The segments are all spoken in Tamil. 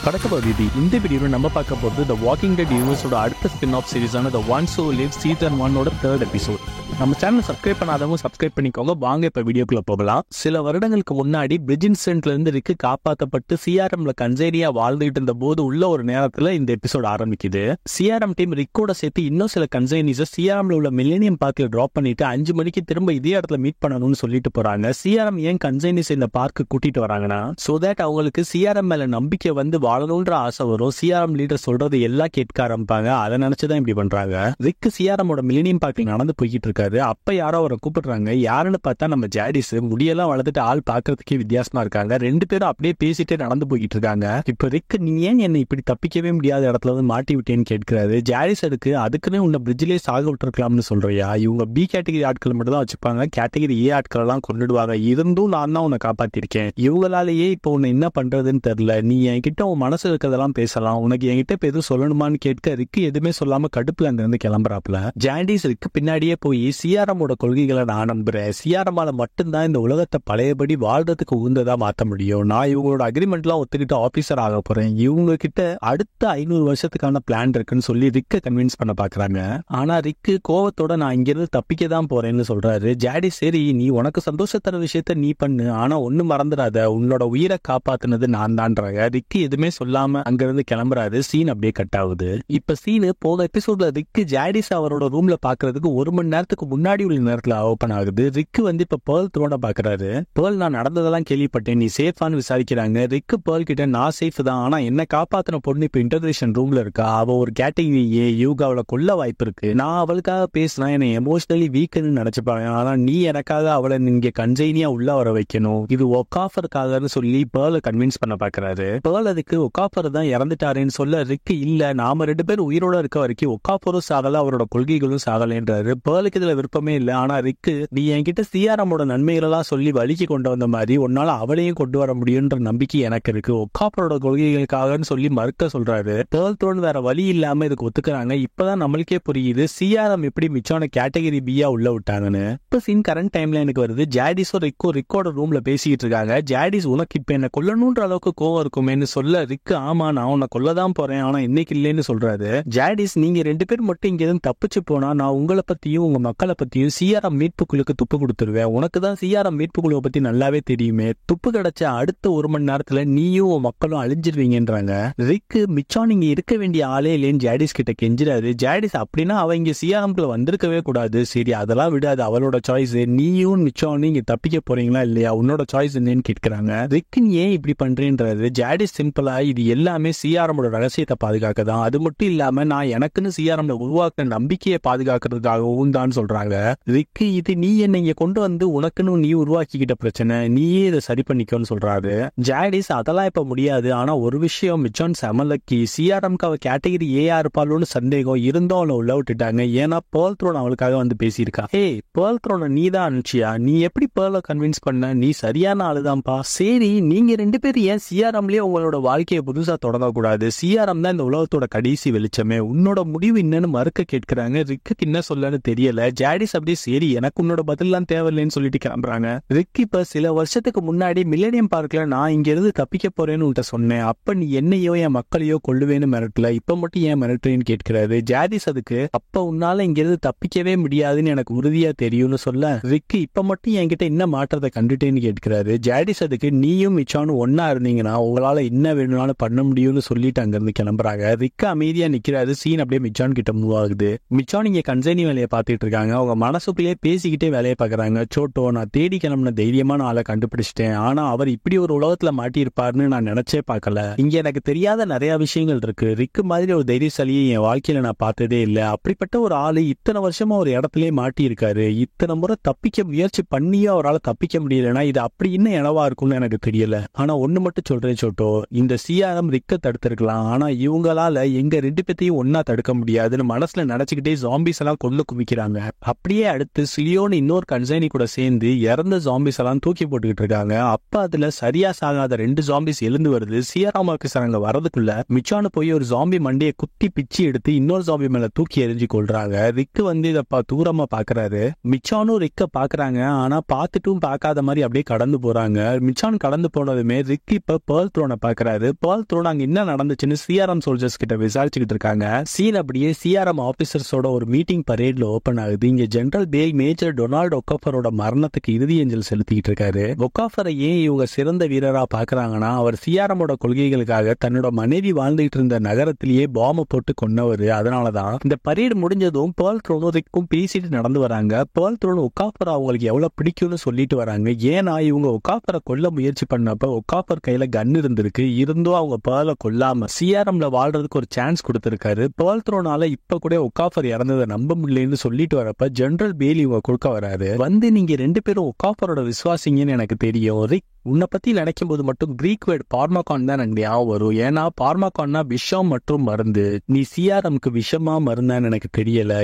வணக்கம் அபிபி. இந்த வீடியோவில் நம்ம பார்க்க போகிறது த வாக்கிங் டெட் யூனிவர்ஸோட அடுத்த ஸ்பின் ஆஃப் சீரிஸான the ones who lives season 1 3rd episode. நம்ம சேனல் சப்ஸ்கிரைப் பண்ணாதவங்க சப்ஸ்கிரைப் பண்ணிக்கோங்க. வாங்க இப்போ வீடியோக்குள்ள போகலாம். சில வருடங்களுக்கு முன்னாடி பிரிட்ஜ் இன்சிடென்ட்ல இருந்து ரிக்கு காப்பாற்றப்பட்டு சிஆர்எம்ல கன்சேரியா வாழ்ந்துட்டு இருந்த போது உள்ள ஒரு நேரத்தில் இந்த எபிசோட் ஆரம்பிக்குது. சிஆர்எம் டீம் ரிக்கோட சேர்த்து இன்னும் சில கன்சைனிஸை சிஆர்எம்ல உள்ள மில்லேனியம் பார்க்ல டிராப் பண்ணிட்டு 5 மணிக்கு திரும்ப இதே இடத்துல மீட் பண்ணணும்னு சொல்லிட்டு போறாங்க. சிஆர்எம் ஏன் கன்சைனிஸ் இந்த பார்க்கு கூட்டிட்டு வராங்கன்னா சோ தட் அவங்களுக்கு சிஆர்எம் மேல நம்பிக்கை வந்து வாழணும்ன்ற ஆசை வரும். சிஆர்எம் லீடர் சொல்றது எல்லாம் கேட்க ஆரம்பிப்பாங்க. அதை நினைச்சுதான் இப்படி பண்றாங்க. ரிக் சிஆர்எமோட மில்லேனியம் பார்க்ல நடந்து போய்கிட்டு இருக்காரு. அப்ப யாரோ அவரை கூப்பிடுறாங்க. யாருன்னு பார்த்தா நம்ம ஜாடிஸ். முடியெல்லாம் வளர்த்துட்டு ஆள் பாக்குறதுக்கே வித்தியாசமா இருக்காங்க. 2 பேரும் அப்படியே பேசிட்டே நடந்து போய்கிட்டு இருக்காங்க. இப்ப ரிக் நீ ஏன் என்னை இப்படி தப்பிக்கவே முடியாத இடத்துல வந்து மாட்டி விட்டேன்னு கேட்கிறாரு. ஜாடிஸ் அதுக்குன்னு உன்னை பிரிட்ஜ்லயே சாக விட்டுருக்கலாம்னு சொல்றியா? இவங்க பி கேட்டகரி ஆட்கள் மட்டும் தான் வச்சுப்பாங்க. கேட்டகரி ஏ ஆட்கள் எல்லாம் கொண்டுடுவாங்க. இருந்தும் நான் தான் உன்னை காப்பாத்திருக்கேன். இவங்களாலேயே இப்ப உன்னை என்ன பண்றதுன்னு தெரியல. நீ என்கிட்ட உன் மனசு இருக்கிறதெல்லாம் பேசலாம். உனக்கு என்கிட்ட இப்ப எதுவும் சொல்லணுமான்னு கேட்க ரிக்கு எதுவுமே சொல்லாம கடுப்புல அங்க இருந்து கிளம்புறாப்ல. ஜாடிஸ் ரிக்கு பின்னாடியே போய் சிஆர்எமோட கொள்கைகளை நான் நம்புறேன். சிஆர்எம்மால மட்டும்தான் இந்த உலகத்தை பழையபடி வாழ்றதுக்கு உகந்ததா மாத்த முடியும். நான் இவங்களோட அக்ரிமெண்ட்லாம் ஒத்துக்கிட்டு ஆபீசர் ஆக போறேன். இவங்க கிட்ட அடுத்த 500 வருஷத்துக்கான பிளான் இருக்குன்னு சொல்லி ரிக்க கன்வின்ஸ் பண்ண பாக்குறாங்க. ஆனா ரிக்கு கோவத்தோட நான் இங்கிருந்து தப்பிக்க தான் போறேன்னு சொல்றாரு. ஜாடி சரி நீ உனக்கு சந்தோஷத்தர விஷயத்த நீ பண்ணு. ஆனா ஒண்ணு மறந்துடாத, உன்னோட உயிரை காப்பாத்துனது நான் தான்றாங்க. ரிக்கு எதுவுமே சொல்லாம அங்க இருந்து கிளம்புறாரு. சீன் அப்படியே கட் ஆகுது. இப்ப சீனு போன எபிசோட்ல ரிக்கு ஜாடிஸ் அவரோட ரூம்ல பாக்குறதுக்கு 1 மணி நேரத்துக்கு முன்னாடி உள்ள நேரத்துல ஓபன் ஆகுது. ரிக்கு வந்து இப்ப பேர்ல் த்ரோட பாக்குறாரு. பேர்ல் நான் நடந்ததெல்லாம் கேள்விப்பட்டேன், நீ சேஃபான்னு விசாரிக்கிறாங்க. ரிக்கு பேர்ல் கிட்ட நான் சேஃப் தான், ஆனா என்ன காப்பாத்தின பொண்ணு இப்ப இன்டர்கிரேஷன் ரூம்ல இருக்கா. அவ ஒரு கேட்டகரி ஏ, யூகாவில கொல்ல வாய்ப்பு இருக்கு. நான் அவளுக்காக பேசினா என்னை எமோஷனலி வீக்குன்னு நினைச்சுப்பாங்க. ஆனா நீ எனக்காக அவளை நீங்க கன்சைனியா உள்ள வர வைக்கணும். இது ஒக்காஃபருக்காகன்னு சொல்லி பேர்ல கன்வின்ஸ் பண்ண பாக்குறாரு. பேர்ல் அதுக்கு ஒக்காஃபர் தான் இறந்துட்டாருன்னு சொல்ல ரிக்கு இல்ல, நாம 2 பேர் உயிரோட இருக்க வரைக்கும் ஒக்காஃபரும் சாகல, அவரோட கொள்கைகளும் சாகலன்றாரு. பேர்லுக்கு இதுல விருப்பமே இல்ல. ஆனா ரிக்கு நீ என்கிட்ட சிஆர்எமோட நன்மைகளெல்லாம் சொல்லி வலிக்கு கொண்டு வந்த மாதிரி உன்னால அவளையும் கொண்டு வர முடியும்ன்ற நம்பிக்கை எனக்கு இருக்கு. ஒக்காஃபரோட கொள்கைகளுக்காகன்னு சொல்லி மறுக்க சொல்றாரு. பேர்ல் த்ரோன் வேற வழி இல்லாம இதுக்கு ஒத்துக்கிறாங்க. இப்பதான் நம்மளுக்கே புரியுது சிஆர்எம் எப்படி மிச்சான கேட்டகரி பியா உள்ள விட்டாங்கன்னு. இப்ப சீன் கரண்ட் டைம்ல எனக்கு வருது. ஜாடிஸோ ரிக்கோட ரூம்ல பேசிட்டு இருக்காங்க. ஜாடிஸ் உனக்கு இப்ப என்ன கொல்லணும்ன்ற அளவுக்கு கோவம் இருக்குமேன்னு சொல்ல ரிக்கு ஆமா நான் உன்னை கொல்லதான் போறேன், ஆனா இன்னைக்கு இல்லைன்னு சொல்றாரு. ஜாடிஸ் நீங்க 2 பேர் மட்டும் இங்க இருந்து தப்பிச்சு போனா நான் உங்களை பத்தியும் உங்க மக்களை பத்தியும் சிஆர்எம் மீட்பு குழுக்கு துப்பு கொடுத்துருவேன். உனக்கு தான் சிஆர்எம் மீட்பு குழுவை பத்தி நல்லாவே தெரியுமே. துப்பு கிடைச்ச அடுத்த 1 மணி நேரத்துல நீயும் உன் மக்களும் அழிஞ்சிருவீங்கன்றாங்க. ரிக்கு மிச்சான் இங்க இருக்க வேண்டிய ஆளே இல்லைன்னு ஜாடிஸ் கிட்ட கெஞ்சிராரு. ஜாடிஸ் அப்படின்னா அவ இங்க சிஆர்எம்குள்ள வந்திருக்கவே கூடாது. சரி அதெல்லாம் விடாது, அவளோட சாய்ஸ். நீயும் மிச்சானும் இங்க தப்பிக்க போறீங்களா இல்லையா, உன்னோட சாய்ஸ் என்னன்னு கேட்கிறாங்க. ரிக்கு ஏன் இப்படி பண்றேன்றாரு. ஜாடிஸ் சிம்பிளா இது எல்லாமே சிஆர்எமோட ரகசியத்தை பாதுகாக்க தான். அது மட்டும் இல்லாம நான் எனக்குன்னு சிஆர்எம்ல உருவாக்க நம்பிக்கையை பாதுகாக்கிறதுக்காகவும் தான் சொல்றாங்க. ரிக்கு இது நீ என்ன இங்க கொண்டு வந்து உனக்குன்னு நீ உருவாக்கிக்கிட்ட பிரச்சனை, நீயே இதை சரி பண்ணிக்கோன்னு சொல்றாரு. ஜாடிஸ் அதெல்லாம் இப்ப முடியாது, ஆனா ஒரு விஷயம் மிச்சான் செமலக்கி. சிஆர்எம்க்கு அவ கேட்டகரி ஏஆ இருப்பாளோன்னு சந்தேகம் இருந்தும் அவளை உள்ள விட்டுட்டாங்க. ஏன்னா பேர்ல் த்ரோன் அவளுக்காக வந்து பேசியிருக்கா. ஏய் பேர்ல் த்ரோனை நீ தான் அனுப்பிச்சியா, நீ எப்படி பேர்ல கன்வின்ஸ் பண்ண, நீ சரியான ஆளுதான்ப்பா. சரி நீங்க 2 பேரும் ஏன் சிஆர்எம்லயே உங்களோட வாழ்க்கையை புதுசா தொடங்கக்கூடாது. சிஆர்எம் தான் இந்த உலகத்தோட கடைசி வெளிச்சமே, உன்னோட முடிவு என்னன்னு மறுக்க கேட்கிறாங்க. ரிக்கு என்ன சொல்லன்னு தெரியல. ஜாடிஸ் அப்படியே சரி எனக்கு உன்னோட பதிலாம் தேவையில்லைன்னு சொல்லிட்டு கிளம்புறாங்க. ரிக் இப்ப சில வருஷத்துக்கு முன்னாடி மில்லேனியம் பார்க்ல நான் இங்க இருந்து தப்பிக்க போறேன்னு உன்கிட்ட சொன்னேன். அப்ப நீ என்னையோ என் மக்களையோ கொள்ளுவேன்னு மிரட்டல, இப்ப மட்டும் ஏன் மிரட்டுறேன்னு கேட்கிறாரு. ஜாடிஸ் அதுக்கு அப்ப உன்னால இங்க இருந்து தப்பிக்கவே முடியாதுன்னு எனக்கு உறுதியா தெரியும்னு சொல்ல ரிக் இப்ப மட்டும் என்கிட்ட என்ன மாற்றத்தை கண்டுட்டேன்னு கேட்கிறாரு. ஜாடிஸ் அதுக்கு நீயும் மிச்சானும் ஒன்னா இருந்தீங்கன்னா உங்களால என்ன வேணும்னாலும் பண்ண முடியும்னு சொல்லிட்டு அங்க இருந்து கிளம்புறாங்க. ரிக் அமைதியா நிக்கிறாரு. சீன் அப்படியே மிச்சான் கிட்ட மூவ் ஆகுது. மிச்சான் இங்க கன்சைனி வேலையை பார்த்துட்டு இருக்காங்க. அவங்க மனசுக்குள்ளேயே பேசிக்கிட்டே வேலையை பார்க்கறாங்க. சோட்டோ நான் தேடி கிளம்பின தைரியமான ஆளை கண்டுபிடிச்சிட்டேன், ஆனா அவர் இப்படி ஒரு உலகத்துல மாட்டியிருப்பாருன்னு நான் நினைச்சே பார்க்கல. இங்க எனக்கு தெரியாத நிறைய விஷயங்கள் இருக்கு. ரிக்கு மாதிரி ஒரு தைரியசாலியை என் வாழ்க்கையில நான் பார்த்ததே இல்லை. அப்படிப்பட்ட ஒரு ஆளு இத்தனை வருஷமா ஒரு இடத்துலயே மாட்டி இருக்காரு. இத்தனை முறை தப்பிக்க முயற்சி பண்ணியும் அவரால் தப்பிக்க முடியலன்னா இது அப்படி இன்னும் இனவா இருக்கும்னு எனக்கு தெரியல. ஆனா ஒண்ணு மட்டும் சொல்றேன் சோட்டோ, இந்த சிஆர்எம் ரிக்க தடுத்திருக்கலாம், ஆனா இவங்களால எங்க 2 பேத்தையும் ஒன்னா தடுக்க முடியாதுன்னு மனசுல நினைச்சுக்கிட்டே ஜாம்பிஸ் எல்லாம் கொண்டு குவிக்கிறாங்க. அப்படியே அடுத்து சிலியோன் இன்னொரு கன்சைனி கூட சேர்ந்து இறந்த ஜாம்பிஸ் எல்லாம் தூக்கி போட்டுக்கிட்டு இருக்காங்க. அப்ப அதுல சரியா சாகாத 2 ஜாம்பிஸ் எழுந்து வருது. சிஆர்எம் ஆபீசர் அங்க வரதுக்குள்ள மிச்சானு போய் ஒரு ஜாம்பி மண்டையை குத்தி பிச்சு எடுத்து இன்னொரு ஜாம்பி மேல தூக்கி எரிஞ்சு கொள்றாங்க. ரிக்கு வந்து இத தூரமா பாக்குறாரு. மிச்சானும் ரிக்க பாக்குறாங்க, ஆனா பாத்துட்டும் பார்க்காத மாதிரி அப்படியே கடந்து போறாங்க. மிச்சான் கடந்து போனதுமே ரிக் இப்ப பேர்ல் த்ரோனை பாக்குறாரு. பால் த்ரோன் அங்க என்ன நடந்துச்சுன்னு சிஆர்எம் சோல்ஜர்ஸ் கிட்ட விசாரிச்சுக்கிட்டு இருக்காங்க. சீன் அப்படியே சிஆர்எம் ஆபீசர்ஸோட ஒரு மீட்டிங் பரேட்ல ஓபன் ஆகுது. இங்க ஜெனரல் பேல் மேஜர் டொனால்ட் ஒக்காஃபரோட மரணத்துக்கு இறுதி அஞ்சல் செலுத்திக்கிட்டு இருக்காரு. ஒக்காஃபரை ஏன் இவங்க சிறந்த வீரரா பாக்குறாங்கன்னா, அவர் சிஆர்எமோட கொள்கைகளுக்காக தன்னோட மனைவி வாழ்ந்துகிட்டு இருந்த நகரத்திலேயே பாம்பை போட்டு கொன்னவர். அதனாலதான் இந்த பரேட் முடிஞ்சதும் பால் த்ரோனுக்கும் பேசிட்டு நடந்து வராங்க. பால் த்ரோன் ஒக்காஃபர் அவங்களுக்கு எவ்வளவு பிடிக்கும்னு சொல்லிட்டு வராங்க. ஏன்னா இவங்க ஒக்காஃபரை கொல்ல முயற்சி பண்ணப்ப ஒக்காஃபர் கையில கன் இருந்திருக்கு. இருந்தும் அவங்க பேர்ல கொல்லாம சிஆர்எம்ல வாழ்றதுக்கு ஒரு சான்ஸ் கொடுத்திருக்காரு. பால் த்ரோனால இப்ப கூட ஒக்காஃபர் இறந்ததை நம்ப முடியலன்னு சொல்லிட்டு வரப்ப ஜெனரல் பேல் இவங்க கொடுக்க வராரு. நீங்க 2 பேரும் ஒக்காஃபரோட விசுவாசிங்கன்னு எனக்கு தெரியும். ரிக், உன்னை பத்தி நினைக்கும் போது மட்டும் கிரீக் வேர்ட் பார்மாகான் தான் எனக்கு ஞாபகம் வரும். ஏன்னா பார்மாகான்னா விஷம் மற்றும் மருந்து. நீ சிஆர்எம்க்கு விஷமா மருந்தான்னு எனக்கு தெரியல.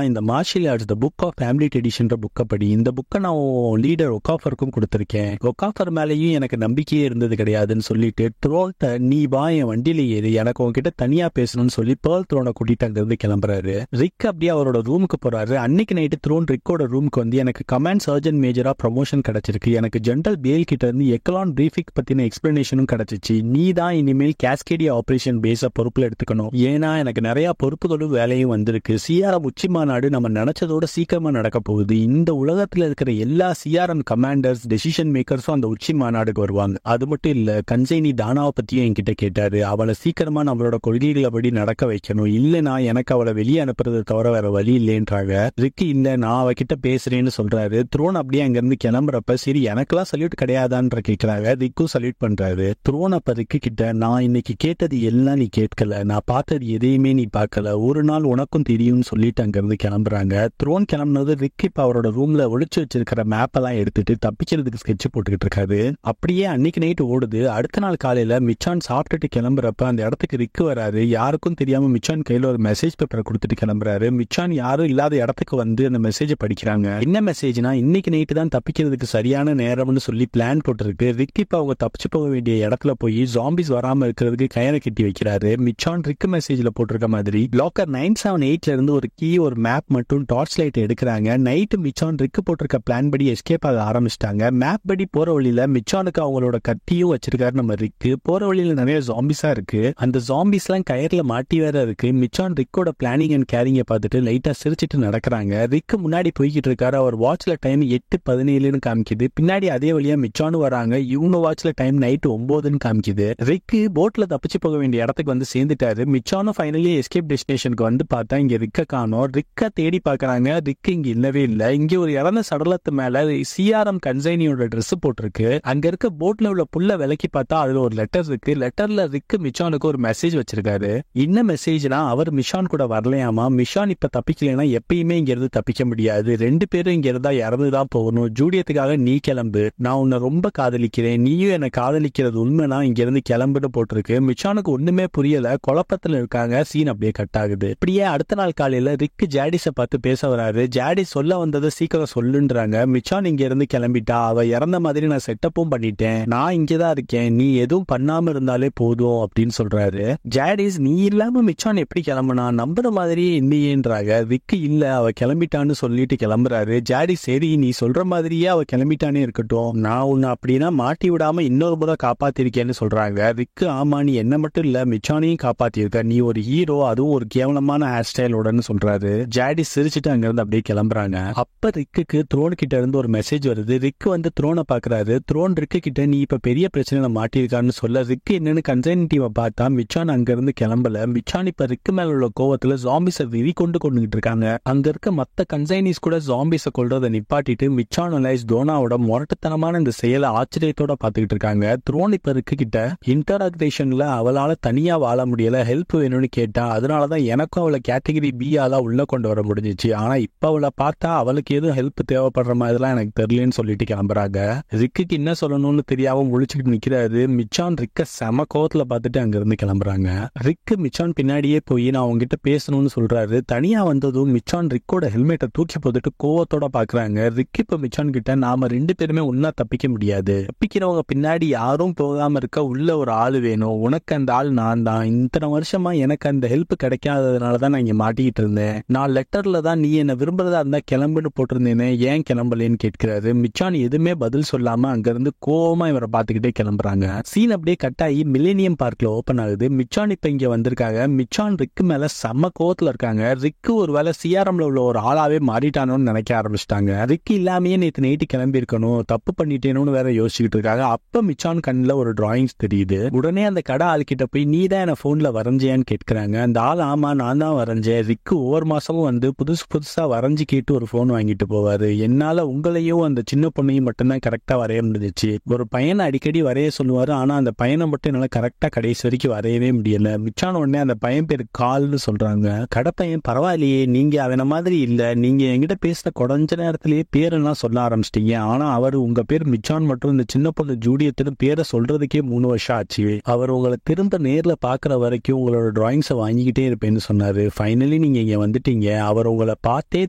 இந்த martial arts the book of Hamlet எடிஷன்ற புக்கை படி. இந்த புக்கை நான் லீடர் ஒக்காஃபருக்கும் கொடுத்திருக்கேன். ஒக்காஃபர் மேலேயும் எனக்கு நம்பிக்கையே இருந்தது கிடையாதுன்னு சொல்லிட்டு த்ரோன்ட்ட, நீ வா என் வண்டியில ஏறி, எனக்கு உங்ககிட்ட தனியா பேசணும்னு சொல்லி பேர்ல் த்ரோனை கூட்டிட்டு அங்கிருந்து கிளம்புறாரு. ரிக் அப்படியே அவரோட ரூமுக்கு போறாரு. அன்னைக்கு நைட்டு த்ரோன் ரிக்கோட ரூமுக்கு வந்து, எனக்கு கமாண்ட் சர்ஜன் மேஜரா ப்ரமோஷன் கிடைச்சிருக்கு, எனக்கு ஜெனரல் பேல் கிட்ட இருந்து எக்கலான் பிரீஃபிக் பத்தின எக்ஸ்பிளனேஷனும் கிடைச்சிச்சு, நீ தான் இனிமேல் கேஸ்கேடியா ஆபரேஷன் பேஸ பொறுப்புல எடுத்துக்கணும், ஏன்னா எனக்கு நிறைய பொறுப்புகளும் வேலையும் வந்திருக்கு. சிஆர்எம் உச்சி மாநாடு நம்ம நினைச்சதோட சீக்கிரமா நடக்க போகுது. இந்த உலகத்துல இருக்கிற எல்லா சிஆர்எம் கமாண்டர்ஸ், டெசிஷன் மேக்கர்ஸும் அந்த உச்சி மாநாடுக்கு வருவாங்க. அது மட்டும் இல்ல, கன்சைனி தானாவை பத்தியும் என்கிட்ட கேட்டாரு. அவளை சீக்கிரமா நம்மளோட கொள்கைகளை படி நடக்க வைக்கணும், இல்லைன்னா எனக்கு அவளை வெளியே அனுப்புறது தவிர வேற வழி இல்லைன்றாங்க. ரிக்கி, இல்ல நான் அவகிட்ட பேசுறேன்னு சொல்றாரு. த்ரோன் அப்படியே அங்க இருந்து கிளம்புறப்ப, சரி எனக்கெல்லாம் சல்யூட் கிடையாதான்ற கேட்கிறாங்க. ரிக்கும் சல்யூட் பண்றாரு. த்ரோன் அப்ப ரிக்கு கிட்ட, நான் இன்னைக்கு கேட்டது எல்லாம் நீ கேட்கல, நான் பார்த்தது எதையுமே நீ பார்க்கல, ஒரு நாள் உனக்கும் தெரியும்னு சொல்லிட்டு அங்க இருந்து கிளம்புறாங்க. த்ரோன் கிளம்புனது ரிக் இப்ப அவரோட ரூம்ல ஒளிச்சு வச்சிருக்கிற மேப் எல்லாம் எடுத்துட்டு தப்பிக்கிறதுக்கு ஸ்கெட்ச் போட்டுக்கிட்டு இருக்காரு. அப்படியே அன்னைக்கு நைட் ஓடுது. அடுத்த நாள் காலையில மிச்சான் சாப்பிட்டுட்டு கிளம்புறப்ப அந்த இடத்துக்கு ரிக்கு வராரு. யாருக்கும் தெரியாம மிச்சான் கையில ஒரு மெசேஜ் பேப்பரை கொடுத்துட்டு கிளம்புறாரு. மிச்சான் யாரும் இல்லாத இடத்துக்கு வந்து அந்த மெசேஜை படிக்கிறாங்க. என்ன மெசேஜ்னா, இன்னைக்கு நைட்டு தான் தப்பிக்கிறதுக்கு சரியான நேரம்னு சொல்லி பிளான் போட்டிருக்கு. ரிக் இப்ப அவங்க தப்பிச்சு போக வேண்டிய இடத்துல போய் ஜாம்பிஸ் வராம இருக்கிறதுக்கு கயரை கட்டி வைக்கிறாரு. மிச்சான் ரிக் மெசேஜ்ல போட்டிருக்க மாதிரி லாக்கர் 978ல இருந்து ஒரு கீ, ஒரு மேப் மற்றும் டார்ச் லைட் எடுக்கிறாங்க. நைட்டு மிச்சான் ரிக் போட்டிருக்க பிளான் படி எஸ்கேப் ஆக ஆரம்பிச்சிட்டாங்க. மேப் படி போற வழியில மிச்சானுக்கு அவங்களோட கத்தியும் வச்சிருக்காரு நம்ம ரிக். போற வழியில நிறைய ஜாம்பிஸா இருக்கு. அந்த ஜாம்பிஸ் எல்லாம் கயர்ல மாட்டி வேற இருக்கு. மிச்சான் ரிக்கோட பிளானிங் அண்ட் கேரிங்க பார்த்துட்டு லைட்டா சிரிச்சிட்டு நடக்கிறாங்க. ரிக் முன்னாடி போய்கிட்டு இருக்காரு. அவர் வாட்ச்ல டைம் 8:17 காமிக்குது. பின்னாடி அதே வழியா மிச்சானும் வராங்க. இவங்க வாட்ச்ல டைம் நைட் 9 காமிக்குது. ரிக் போட்ல தப்பிச்சு போக வேண்டிய இடத்துக்கு வந்து சேர்ந்துட்டாரு. மிச்சானும் ஃபைனலி எஸ்கேப் டெஸ்டினேஷனுக்கு வந்து பார்த்தா இங்க ரிக்க காணோம். ரிக்க தேடி பாக்குறாங்க. ரிக் இங்க இல்லவே இல்ல. இங்க ஒரு இறந்த சடலத்து மேல சிஆர்எம் கன்சைனியோட ட்ரெஸ் போட்டிருக்கு. அங்க இருக்க போட்ல உள்ள புல்ல விலக்கி பார்த்தா அதுல ஒரு லெட்டர் இருக்கு. லெட்டர்ல ரிக் மிச்சானுக்கு ஒரு மெசேஜ் வச்சிருக்காரு. என்ன மெசேஜ்னா, அவர் மிஷான் கூட வரலையாமா. மிஷான் இப்ப தப்பிக்கலைன்னா எப்பயுமே இங்க இருந்து தப்பிக்க முடியாது. 2 பேரும் இங்க இருந்தா இறந்துதான் போகணும். ஜூலியத்துக்காக நீ கிளம்பு, நான் உன்னை ரொம்ப காதலிக்கிறேன், நீயும் என்ன காதலிக்கிறது உண்மைனா இங்க இருந்து கிளம்புன்னு போட்டிருக்கு. மிச்சானுக்கு ஒண்ணுமே புரியல, குழப்பத்துல இருக்காங்க. சீன் அப்படியே கட் ஆகுது. இப்படியே அடுத்த நாள் காலையில ரிக் ஜாடிஸ பார்த்து பேச வராரு. ஜாடிஸ் சொல்ல வந்ததை சீக்கிரம் சொல்லுன்றாங்க. மிச்சான் இங்க இருந்து கிளம்பிட்டா, அவ இறந்த மாதிரி நான் செட்டப்பும் பண்ணிட்டேன், நான் இங்கதான் இருக்கேன், நீ எதுவும் பண்ணாம இருந்தாலே போதும் அப்படின்னு சொல்றாரு. ஜாடிஸ், நீ இல்லாம மிச்சான் எப்படி கிளம்புனா, நம்புற மாதிரியே இல்லையேன்றாங்க. ரிக், இல்ல அவ கிளம்பிட்டான்னு சொல்லிட்டு கிளம்புறாரு. ஜாடிஸ், சரி நீ சொல்ற மாதிரியே அவ கிளம்பிட்டானே இருக்கட்டும், நான் உன்னை அப்படின்னா மாட்டி விடாம இன்னொரு முறை காப்பாத்திருக்கேன்னு சொல்றாங்க. ரிக்கு, ஆமா நீ என்ன மட்டும் இல்ல மிச்சானையும் காப்பாத்திருக்க, நீ ஒரு ஹீரோ, அதுவும் ஒரு கேவலமான ஹேர் ஸ்டைலோடன்னு சொல்றாரு. ஜாடிஸ் சிரிச்சுட்டு அங்க இருந்து அப்படியே கிளம்புறாங்க. அப்ப ரிக்குக்கு த்ரோன் கிட்ட இருந்து ஒரு மெசேஜ் வருது. ரிக் வந்து த்ரோனை பாக்குறாரு. த்ரோன் ரிக்கு கிட்ட, நீ இப்ப பெரிய பிரச்சனை மாட்டிருக்கான்னு சொல்ல, ரிக் என்னன்னு கன்சைன் டீமை பார்த்தா மிச்சான் அங்க இருந்து கிளம்பல. மிச்சான் இப்ப ரிக்கு மேல உள்ள கோவத்துல ஜாம்பிஸ வெறி கொண்டுகிட்டு இருக்காங்க. அங்க இருக்க மத்த கன்சைனிஸ் கூட ஜாம்பிஸ கொல்றதை நிப்பாட்டிட்டு மிச்சான் அலைஸ் தோனாவோட முரட்டுத்தனமான இந்த செயலை ஆச்சரியத்தோட பாத்துக்கிட்டு இருக்காங்க. த்ரோன் இப்ப ரிக்கு கிட்ட இன்டராக்டேஷன்ல அவளால தனியா வாழ முடியல, ஹெல்ப் வேணும்னு கேட்டா, அதனாலதான் எனக்கும் அவளை கேட்டகரி பி ஆளா உள்ள கொண்டு வர முடிஞ்சிச்சு, ஆனா இப்ப அவளை பார்த்தா அவளுக்கு எதுவும் ஹெல்ப் தேவைப்படுற மாதிரிலாம் எனக்கு தெரியலன்னு சொல்லிட்டு கிளம்புறாங்க. ரிக்கு என்ன சொல்லணும்னு தெரியாம முழிச்சுக்கிட்டு நிக்கிறாரு. மிச்சான் ரிக்க செம கோவத்துல பார்த்துட்டு அங்க இருந்து கிளம்புறாங்க. ரிக்கு மிச்சான் பின்னாடியே போய் நான் அவங்ககிட்ட பேசணும்னு சொல்றாரு. தனியா வந்ததும் மிச்சான் ரிக்கோட ஹெல்மெட்டை தூக்கி போட்டுட்டு கோவத்தோட பாக்குறாங்க. ரிக் இப்ப மிச்சான் கிட்ட, நாம 2 பேருமே ஒன்னா தப்பிக்க முடியாது, தெரியுது. தப்பிக்கிறவங்க பின்னாடி யாரும் போகாம இருக்க உள்ள ஒரு ஆள் வேணும், உனக்கு அந்த ஆள் நான் தான். இத்தனை வருஷமா எனக்கு அந்த ஹெல்ப் கிடைக்காததுனாலதான் நான் இங்க மாட்டிக்கிட்டு இருந்தேன். நான் லெட்டர்ல தான் நீ என்ன விரும்புறதா இருந்தா கிளம்புன்னு போட்டிருந்தேனே, ஏன் கிளம்பலேன்னு கேட்கிறாரு. மிச்சான் எதுவுமே பதில் சொல்லாம அங்க இருந்து கோவமா இவரை பார்த்துக்கிட்டே கிளம்புறாங்க. சீன் அப்படியே கட் ஆகி மில்லேனியம் பார்க்ல ஓபன் ஆகுது. மிச்சான் இப்ப இங்க வந்திருக்காங்க. மிச்சான் ரிக்கு மேல செம்ம கோவத்துல இருக்காங்க. ரிக்கு ஒருவேளை சிஆர்எம்ல உள்ள ஒரு ஆளாவே மாறிட்டானோன்னு நினைக்க ஆரம்பிச்சிட்டாங்க. ரிக்கு இல்லாமயே நேற்று நைட்டு கிளம்பி இருக்கணும், தப்பு பண்ணிட்டேன்னு வேற யோசிச்சுட்டு இருக்காங்க. அப்ப மிச்சான் கண்ணுல ஒரு டிராயிங்ஸ் தெரியுது. உடனே அந்த கடை ஆள்கிட்ட போய் நீ தான் என்ன போன்ல வரைஞ்சியான்னு கேட்கிறாங்க. அந்த ஆள் ஆமா நான் தான் வரைஞ்சேன். ரிக்கு ஒவ்வொரு மாசமும் வந்து புதுசா வரைஞ்சு கேட்டு ஒரு போன் வாங்கிட்டு போவாரு. என்னால உங்களையும் அந்த சின்ன பொண்ணையும் மட்டும்தான் கரெக்டா வரைய முடிஞ்சிச்சு. ஒரு பையனை அடிக்கடி வரைய சொல்லுவாரு, ஆனா அந்த பையனை மட்டும் என்னால கரெக்டா கடைசி வரைக்கும் வரையவே முடியல. மிச்சான உடனே அந்த பையன் பேரு கால்னு சொல்றாங்க. கடை பையன் பரவாயில்லையே, நீங்க அவன மாதிரி இல்ல, நீங்க என்கிட்ட பேசின கொஞ்ச நேரத்திலேயே பேரெல்லாம் சொல்ல ஆரம்பிச்சிட்டீங்க. ஆனா அவர் உங்க பேர் மிச்சான் மற்றும் இந்த சின்ன பொண்ணு ஜூடியத்தின் பேரை சொல்றதுக்கே 3 வருஷம் ஆச்சு. அவர் உங்களை திரும்ப நேர்ல பாக்குற வரைக்கும் உங்களோட டிராயிங்ஸை வாங்கிக்கிட்டே இருப்பேன்னு சொன்னாரு. ஃபைனலி நீங்க இங்க வந்துட்டீங்க. அவர் உங்களை பார்த்தே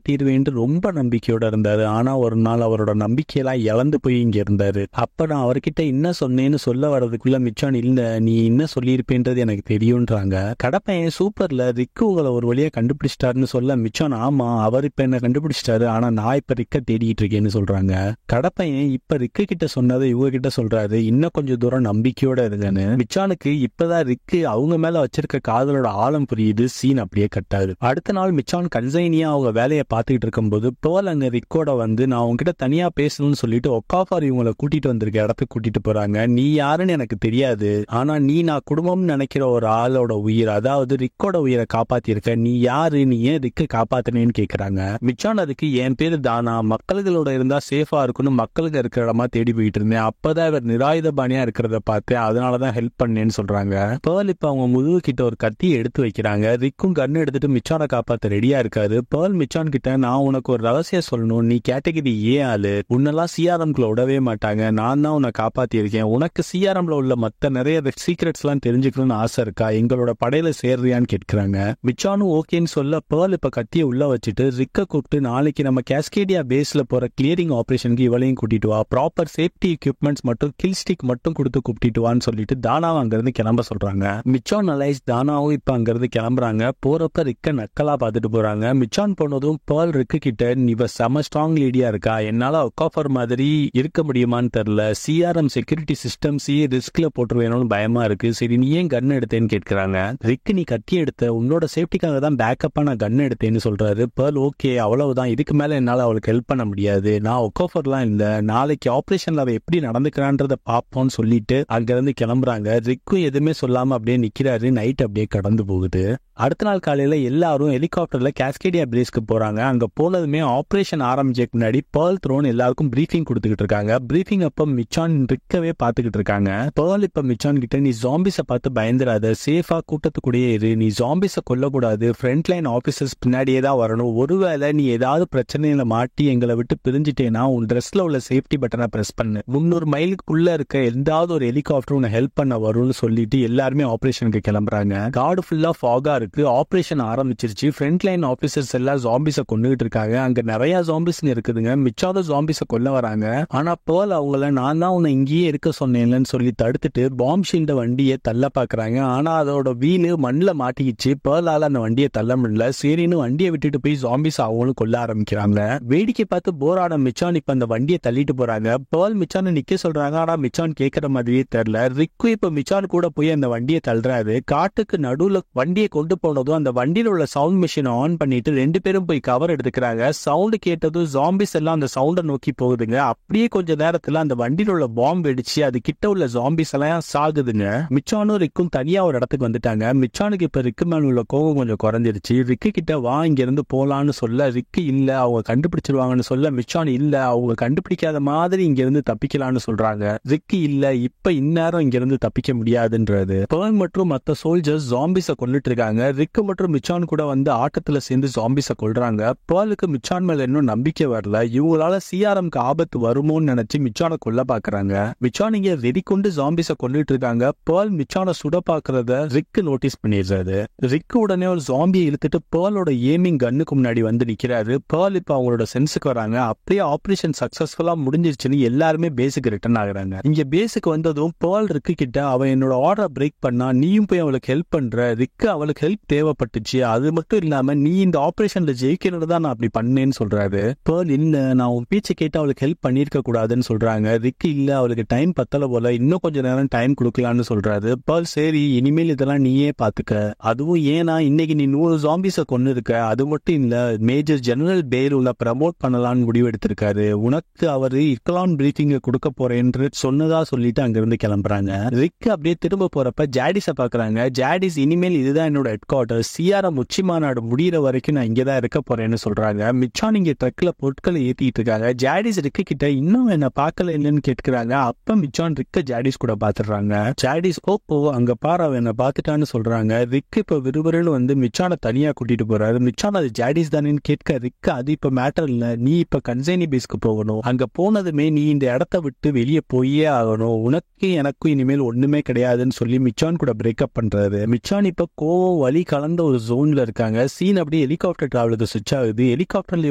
தீர்வேன் ரொம்ப நம்பிக்கையோட இருந்தாரு. ஆனா ஒரு நாள் அவரோட நம்பிக்கையெல்லாம் இழந்து போய் இங்க இருந்தாரு. அப்ப நான் அவர்கிட்ட என்ன சொன்னேன்னு சொல்ல வர்றதுக்குள்ள மிச்சான் இல்ல நீ என்ன சொல்லியிருப்பேன்றது எனக்கு தெரியும்ன்றாங்க. கடப்பையன் சூப்பர்ல, ரிக்கு உங்களை ஒரு வழியா கண்டுபிடிச்சிட்டாருன்னு சொல்ல மிச்சான் ஆமா அவர் இப்ப என்ன கண்டுபிடிச்சிட்டாரு, ஆனா நான் இப்ப ரிக்க தேடிட்டு இருக்கேன்னு சொல்றாங்க. கடப்பையன் இப்ப ரிக்கு கிட்ட சொன்னதை இவங்க கிட்ட சொல்றாரு, இன்னும் கொஞ்சம் தூரம் நம்பிக்கையோட இருங்கன்னு. மிச்சானுக்கு இப்பதான் ரிக்கு அவங்க மேல வச்சிருக்க காதலோட ஆழம் புரியுது. சீன் அப்படியே கட்டாரு. அடுத்த நாள் மிச்சான் கன்சைனியா அவங்க வேலையை பார்த்துக்கிட்டு இருக்கும்போது பேர்ல் அங்க ரிக்கோட வந்து நான் உங்ககிட்ட தனியா பேசணும்னு சொல்லிட்டு ஒக்காஃபார் இவங்களை கூட்டிட்டு வந்திருக்க இடத்துக்கு கூட்டிட்டு போறாங்க. நீ யாருன்னு எனக்கு தெரியாது, ஆனா நீ நான் குடும்பம்னு நினைக்கிற ஒரு ஆளோட உயிர், அதாவது ரிக்கோட உயிரை காப்பாத்திருக்க. நீ யாரு, நீ ஏன் ரிக்க காப்பாத்தினேன்னு கேக்குறாங்க. மிச்சான் அதுக்கு என் பேரு தானா, மக்கள்களோட இருந்தா சேஃபா இருக்குன்னு மக்களுக்கு இருக்கிற இடமா தேடி போயிட்டு இருந்தேன். அப்பதான் இவர் நிராயுதபாணியா இருக்கிறத பார்த்தேன், அதனாலதான் ஹெல்ப் பண்ணேன்னு சொல்றாங்க. பேர்ல் இப்ப அவங்க முதுகு கிட்ட ஒரு கத்தியை எடுத்து வைக்கிறாங்க. ரிக்கும் கன் எடுத்துட்டு மிச்சானை காப்பாத்த ரெடியா இருக்காரு. பேர்ல் மிச்சான் கிட்ட நான் உனக்கு ஒரு ரகசியம் சொல்லணும், நீ கேட்டகரி ஏ ஆளு, உன்னெல்லாம் சிஆர்எம்குள்ள விடவே மாட்டாங்க, நான் தான் உன்னை காப்பாத்தி இருக்கேன். உனக்கு சிஆர்எம்ல உள்ள மத்த நிறைய சீக்ரெட்ஸ் எல்லாம் தெரிஞ்சுக்கணும்னு ஆசை இருக்கா, எங்களோட படையில சேர்றியான்னு கேட்கிறாங்க. மிச்சானும் ஓகேன்னு சொல்ல பேர்ல் இப்ப கத்தியை உள்ள வச்சுட்டு ரிக்க கூப்பிட்டு நாளைக்கு நம்ம கேஸ்கேடியா பேஸ்ல போற கிளியரிங் ஆபரேஷனுக்கு இவளையும் கூட்டிட்டு வா, ப்ராப்பர் சேஃப்டி எக்யூப்மெண்ட்ஸ் மட்டும் கில் ஸ்டிக் மட்டும் கொடுத்து கூப்பிட்டு வான்னு சொல்லிட்டு தானாவும் அங்கிருந்து கிளம்ப சொல்றாங்க. மிச்சான் அலைஸ் தானாவும் இப்ப அங்கிருந்து கிளம்புறாங்க. போறப்ப ரிக்க நக்கலா பாத்துட்டு போறாங்க. மிச்சான் போனதும் பேர்ல் ரிக்கு கிட்ட இவ செம ஸ்ட்ராங் லேடியா இருக்கா, என்னால ஒக்காஃபர் மாதிரி இருக்க முடியுமான்னு தெரியல, சிஆர்எம் செக்யூரிட்டி சிஸ்டம்ஸ் ரிஸ்க்ல போட்டுருவேணும்னு பயமா இருக்கு, சரி நீ ஏன் கன் எடுத்தேன்னு கேட்கிறாங்க. ரிக்கு நீ கத்தி எடுத்த, உன்னோட சேஃப்டிக்காக தான் பேக்கப்பா நான் கன் எடுத்தேன்னு சொல்றாரு. பேர்ல் ஓகே அவ்வளவுதான், இதுக்கு மேல என்னால அவளுக்கு ஹெல்ப் பண்ண முடியாது, நான் ஒக்காஃபர்லாம் இல்ல, நாளைக்கு ஆபரேஷன்ல அவ எப்படி நடந்துக்கிறான்றத பாப்போம்னு சொல்லிட்டு அங்க இருந்து கிளம்புறாங்க. ரிக்கும் எதுவுமே சொல்லாம அப்படியே நிக்கிறாரு. நைட் அப்படியே கடந்து போகுது. அடுத்த நாள் காலையில எல்லாரும் ஹெலிகாப்டர்ல கேஸ்கேடியா பேஸ்க்கு போறாங்க. அங்க போனதுமே ஆபரேஷன் ஆரம்பிச்சதுக்கு முன்னாடி பேர்ல் த்ரோன் எல்லாருக்கும் பிரீஃபிங் கொடுத்துக்கிட்டு இருக்காங்க. பிரீஃபிங் அப்ப மிச்சான் ரிக்கவே பாத்துக்கிட்டு இருக்காங்க. பேர்ல் இப்ப மிச்சான் கிட்ட நீ ஜாம்பிஸ பார்த்து பயந்துராத, சேஃபா கூட்டத்துக்குள்ளேயே இரு, நீ ஜாம்பிஸ கொல்லக்கூடாது, ஃப்ரண்ட் லைன் ஆபீசர்ஸ் பின்னாடியே தான் வரணும், ஒருவேளை நீ ஏதாவது பிரச்சனையில மாட்டி எங்களை விட்டு பிரிஞ்சுட்டேன்னா உன் ட்ரெஸ்ல உள்ள சேஃப்டி பட்டனை பிரஸ் பண்ணு, 300 மைலுக்குள்ள இருக்க எந்தாவது ஒரு ஹெலிகாப்டர் உன்னை ஹெல்ப் பண்ண வரும்னு சொல்லிட்டு எல்லாருமே ஆபரேஷனுக்கு கிளம்புறாங்க. காடு ஃபுல்லா ஃபாகா இருக்கு. ஆபரேஷன் ஆரம்பிச்சிருச்சு. ஃப்ரண்ட் லைன் ஆபீசர்ஸ் எல்லாம் ஜாம்பிஸ கொண்டுகிட்டு இருக்காங்க. அங்க நிறைய ஜாம்பிஸ் இருக்குதுங்க. மிச்சாத ஜாம்பிஸ கொல்ல வராங்க. ஆனா பேர்ல் அவங்கள நான் தான் உன்னை இங்கேயே இருக்க சொன்னேன்லன்னு சொல்லி தடுத்துட்டு பாம் ஷீல்ட வண்டியை தள்ள பாக்குறாங்க. ஆனா அதோட வீலு மண்ணில் மாட்டிக்கிச்சு. பேர்லால அந்த வண்டியை தள்ள முடியல. சரின்னு வண்டியை விட்டுட்டு போய் ஜாம்பிஸ் அவங்களும் கொல்ல ஆரம்பிக்கிறாங்க. வேடிக்கை பார்த்து போராட மிச்சான் இப்ப அந்த வண்டியை தள்ளிட்டு போறாங்க. பேர்ல் மிச்சான நிக்க சொல்றாங்க. ஆனா மிச்சான் கேட்கற மாதிரியே தெரியல. ரிக்கு இப்ப மிச்சான் கூட போய் அந்த வண்டியை தள்ளுறாரு. காட்டுக்கு நடுவுல வண்டியை கொண்டு போனதும் அந்த வண்டியில உள்ள சவுண்ட் மிஷினை ஆன் பண்ணிட்டு 2 பேரும் போய் கவர் எடுத்துக்கிறாங்க. சவுண்ட் கேட்டதும் ஜாம்பிஸ் எல்லாம் அந்த சவுண்ட நோக்கி போகுதுங்க. அப்படியே கொஞ்ச நேரத்துல அந்த வண்டியில உள்ள பாம்பு வெடிச்சு அது கிட்ட உள்ள ஜாம்பிஸ் எல்லாம் சாகுதுங்க. மிச்சானும் ரிக்கும் தனியா ஒரு இடத்துக்கு வந்துட்டாங்க. மிச்சானுக்கு இப்ப ரிக்கு மேல உள்ள கோபம் கொஞ்சம் குறைஞ்சிருச்சு. ரிக்கு கிட்ட வா இங்க இருந்து போலான்னு சொல்ல ரிக்கு இல்ல அவங்க கண்டுபிடிச்சிருவாங்கன்னு சொல்ல மிச்சான் இல்ல அவங்க கண்டுபிடிக்காத மாதிரி இங்க இருந்து தப்பிக்கலாம்னு சொல்றாங்க. ரிக்கு இல்ல இப்ப இந்நேரம் இங்க இருந்து தப்பிக்க முடியாதுன்றது. பேர்ல் மற்றும் மத்த சோல்ஜர்ஸ் ஜாம்பிஸ கொண்டுட்டு இருக்காங்க. ரிக் மற்றும் மிச்சான் கூட வந்து ஆட்டத்துல சேர்ந்து ஜாம்பிஸை கொல்றாங்க. பேர்லுக்கு மிச்சான் மேல இன்னும் நம்பிக்கை வரல. இவங்களால சிஆர்எம்க்கு ஆபத்து வருமோன்னு நினைச்சு மிச்சானை கொல்ல பாக்குறாங்க. மிச்சான் இங்க வெறி கொண்டு ஜாம்பிஸை கொண்டுட்டு இருக்காங்க. பேர்ல் மிச்சானை சுட பாக்குறத ரிக் நோட்டீஸ் பண்ணிடுறாரு. ரிக் உடனே ஒரு ஜாம்பியை இழுத்துட்டு பேர்லோட ஏமிங் கன்னுக்கு முன்னாடி வந்து நிக்கிறாரு. பேர்ல் இப்ப அவங்களோட சென்ஸுக்கு வராங்க. அப்படியே ஆபரேஷன் சக்சஸ்ஃபுல்லா முடிஞ்சிருச்சுன்னு எல்லாருமே பேஸுக்கு ரிட்டர்ன் ஆகுறாங்க. இங்க பேஸுக்கு வந்ததும் பேர்ல் ரிக்கு கிட்ட அவன் என்னோட ஆர்டரை பிரேக் பண்ணா நீயும் போய் அவளுக்கு ஹெல்ப் பண்ற. ரிக்கு அவளுக்கு ஹெல்ப் தேவைப்பட்டுச்சு, அது மட்டும் இல்லாம நீ இந்த ஆபரேஷன்ல ஜெயிக்கிறது தான் நான் அப்படி பண்ணேன்னு சொல்றாரு. பேர்ல் இல்ல நான் உன் பேச்சை கேட்டு அவளுக்கு ஹெல்ப் பண்ணிருக்க கூடாதுன்னு சொல்றாங்க. ரிக்கு இல்ல அவளுக்கு டைம் பத்தல போல, இன்னும் கொஞ்சம் நேரம் டைம் கொடுக்கலான்னு சொல்றாரு. பேர்ல் சரி இனிமேல் இதெல்லாம் நீயே பாத்துக்க, அதுவும் ஏன்னா இன்னைக்கு நீ 100 ஜாம்பிஸை கொண்டு இருக்க, அது மட்டும் இல்ல மேஜர் ஜெனரல் பேல் உள்ள ப்ரமோட் பண்ணலான்னு முடிவு எடுத்திருக்காரு. உனக்கு அவரு இக்கலான் பிரீஃபிங்க கொடுக்க போறேன்னு சொன்னதா சொல்லிட்டு அங்கிருந்து கிளம்புறாங்க. ரிக் அப்படியே திரும்ப போறப்ப ஜாடிஸ பாக்குறாங்க. ஜாடிஸ் இனிமேல் இதுதான் என்னோட ஹெட் குவார்டர், சிஆர்எம் உச்சி மாநாடு முடிகிற வரைக்கும் நான் இங்கதான் இருக்க போறேன்னு சொல்றாங்க. மிச்சான் இங்க ட்ரக்ல பொருட்களை ஏத்திட்டு இருக்காங்க. ஜாடிஸ் ரிக்கு கிட்ட இன்னும் என்ன பாக்கல இல்லைன்னு கேட்கிறாங்க. அப்ப மிச்சான் ரிக்க ஜாடிஸ் கூட பாத்துறாங்க. ஜாடிஸ் ஓப்போ அங்க பாரு அவன் என்ன பாத்துட்டான்னு சொல்றாங்க. ரிக் இப்ப விறுவிறுன்னு வந்து மிச்சான தனியா கூட்டிட்டு போறாரு. மிச்சான் அது ஜாடிஸ் தானேன்னு கேட்க ரிக் அது இப்ப மேட்டர் இல்ல, நீ இப்ப கன்சைனி பேஸ்க்கு போகணும், அங்க போனதுமே நீ இந்த இடத்த விட்டு வெளியே போயே ஆகணும், உனக்கு எனக்கும் இனிமேல் ஒண்ணுமே கிடையாதுன்னு சொல்லி மிச்சான் கூட பிரேக்கப் பண்றாரு. மிச்சான் இப்ப கோவம் வலி கலந்த ஒரு ஜோன்ல இருக்காங்க. சீன் அப்படியே ஹெலிகாப்டர் டிராவலுக்கு சுவிட்ச் ஆகுது. ஹெலிகாப்டர்ல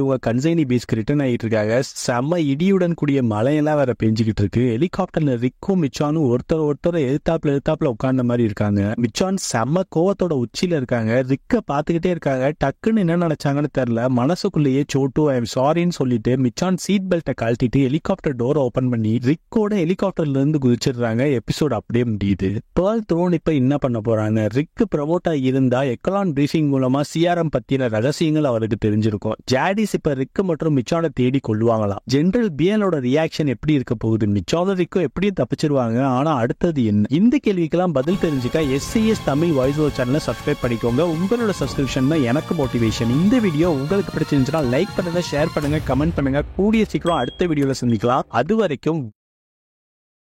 இவங்க கன்சைனி பேஸ்க்கு ரிட்டர்ன் ஆகிட்டு இருக்காங்க. செம்ம இடியுடன் கூடிய மழையெல்லாம் வேற பெஞ்சுக்கிட்டு இருக்கு. ஹெலிகாப்டர்ல ரிக்கும் மிச்சானும் ஒருத்தர் எதிர்த்தாப்புல உட்கார்ந்த மாதிரி இருக்காங்க. மிச்சான் செம்ம கோவத்தோட உச்சியில இருக்காங்க. ரிக்க பாத்துக்கிட்டே இருக்காங்க. டக்குன்னு என்ன நினைச்சாங்கன்னு தெரியல, மனசுக்குள்ளேயே சோட்டு ஐ எம் சாரின்னு சொல்லிட்டு மிச்சான் சீட் பெல்ட்டை கழட்டிட்டு ஹெலிகாப்டர் டோரை ஓபன் பண்ணி ரிக்கோட ஹெலிகாப்டர்ல இருந்து குதிச்சிடுறாங்க. எபிசோட் அப்படியே முடியுது. பேர்ல் த்ரோன் இப்ப என்ன பண்ண போறாங்க? ரிக் ப்ரமோட்டா இருந்தா எக்கலான் பிரீஃபிங் மூலமா சிஆர்எம் பத்தின ரகசியங்கள் அவருக்கு தெரிஞ்சிருக்கும். ஜாடிஸ் இப்ப ரிக் மற்றும் மிச்சானை தேடி கொள்வாங்களாம். ஜெனரல் பியலோட ரியாக்ஷன் எப்படி இருக்க போகுது? மிச்சானும் ரிக்கும் எப்படியும் தப்பிச்சிருவாங்க. ஆனா அடுத்தது என்ன? இந்த கேள்விக்கெல்லாம் பதில் தெரிஞ்சுக்க எஸ்சிஎஸ் தமிழ் வாய்ஸ் ஓவர் சேனலை சப்ஸ்கிரைப் பண்ணிக்கோங்க. உங்களோட சப்ஸ்கிரிப்ஷன் தான் எனக்கு மோட்டிவேஷன். இந்த வீடியோ உங்களுக்கு பிடிச்சிருந்துச்சுன்னா லைக் பண்ணுங்க, ஷேர் பண்ணுங்க, கமெண்ட் பண்ணுங்க. கூடிய சீக்கிரம் அடுத்த வீடியோல சந்திக்கலாம். அது வரைக்கும்